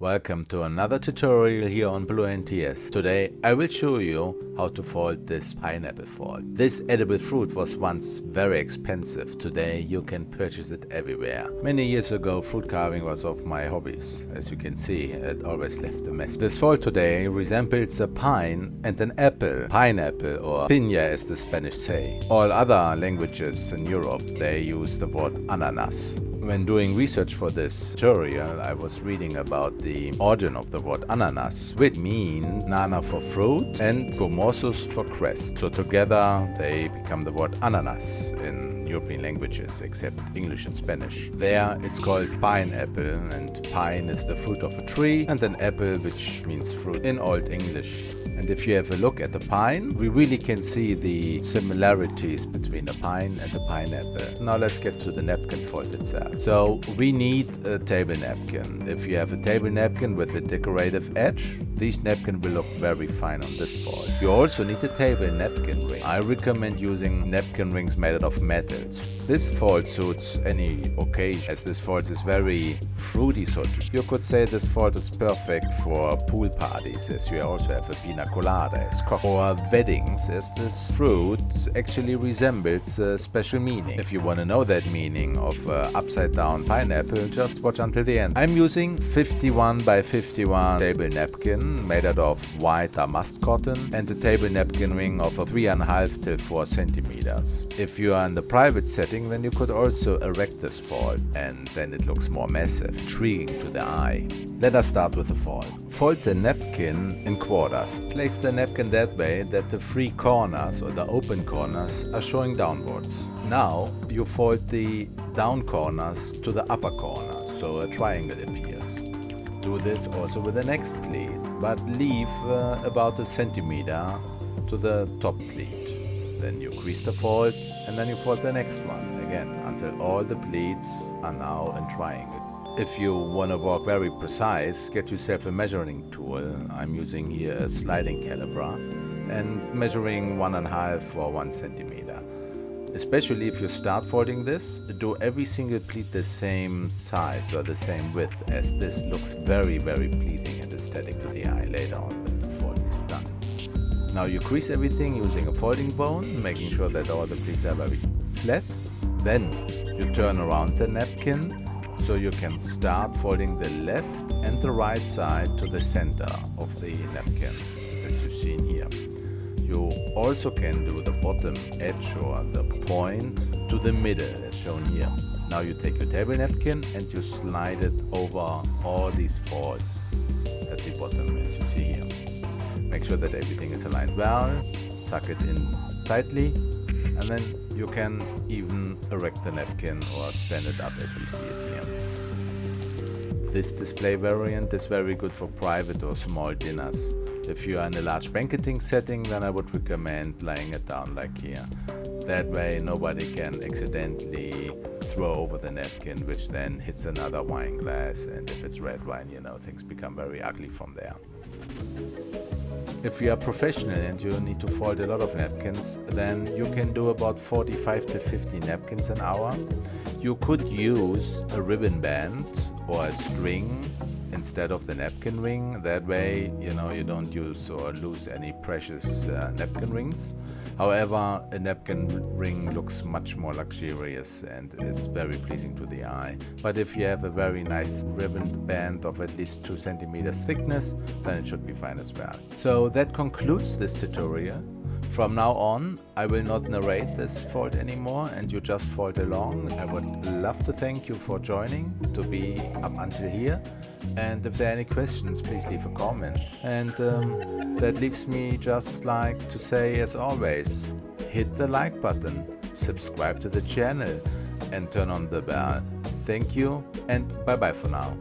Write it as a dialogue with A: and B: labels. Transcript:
A: Welcome to another tutorial here on Blue NTS. Today I will show you how to fold this pineapple fold. This edible fruit was once very expensive. Today you can purchase it everywhere. Many years ago fruit carving was of my hobbies. As you can see, it always left a mess. This fold today resembles a pine and an apple. Pineapple, or piña as the Spanish say. All other languages in Europe, they use the word ananas. When doing research for this tutorial, I was reading about the origin of the word ananas, which means nana for fruit and gomosus for crest. So together they become the word ananas in European languages except English and Spanish. There it's called pineapple, and pine is the fruit of a tree, and an apple, which means fruit in Old English. And if you have a look at the pine, we really can see the similarities between the pine and the pineapple. Now let's get to the napkin fold itself. So we need a table napkin. If you have a table napkin with a decorative edge, this napkin will look very fine on this fold. You also need a table napkin ring. I recommend using napkin rings made out of metals. This fold suits any occasion, as this fold is very fruity, so to speak. You could say this fold is perfect for pool parties, as you also have a pina colada as cocktail, or weddings, as this fruit actually resembles a special meaning. If you want to know that meaning of upside down pineapple, just watch until the end. I'm using 51 by 51 table napkin made out of white damask cotton and a table napkin ring of 3.5 to 4 centimeters. If you are in the private setting, then you could also erect this fold, and then it looks more massive, intriguing to the eye. Let us start with the fold. Fold the napkin in quarters. Place the napkin that way that the free corners or the open corners are showing downwards. Now you fold the down corners to the upper corner, so a triangle appears. Do this also with the next pleat, but leave about 1 centimeter to the top pleat. Then you crease the fold, and then you fold the next one again until all the pleats are now in triangle. If you want to work very precise, get yourself a measuring tool. I'm using here a sliding caliper and measuring 1.5 for 1 centimeter. Especially if you start folding this, do every single pleat the same size or the same width, as this looks very pleasing and aesthetic to the eye later on when the fold is done. Now you crease everything using a folding bone, making sure that all the pleats are very flat. Then you turn around the napkin, so you can start folding the left and the right side to the center of the napkin, as you've seen here. You also can do the bottom edge or the point to the middle, as shown here. Now you take your table napkin and you slide it over all these folds at the bottom, as you see here. Make sure that everything is aligned well, tuck it in tightly, and then you can even erect the napkin or stand it up as we see it here. This display variant is very good for private or small dinners. If you are in a large banqueting setting, then I would recommend laying it down like here. That way nobody can accidentally throw over the napkin, which then hits another wine glass, and if it's red wine, you know, things become very ugly from there. If you are professional and you need to fold a lot of napkins, then you can do about 45 to 50 napkins an hour. You could use a ribbon band or a string instead of the napkin ring. That way, you know, you don't use or lose any precious napkin rings. However, a napkin ring looks much more luxurious and is very pleasing to the eye. But if you have a very nice ribbon band of at least 2 centimeters thickness, then it should be fine as well. So that concludes this tutorial. From now on, I will not narrate this fold anymore, and you just fold along. I would love to thank you for joining, to be up until here. And if there are any questions, please leave a comment. And that leaves me just like to say, as always, hit the like button, subscribe to the channel, and turn on the bell. Thank you, and bye bye for now.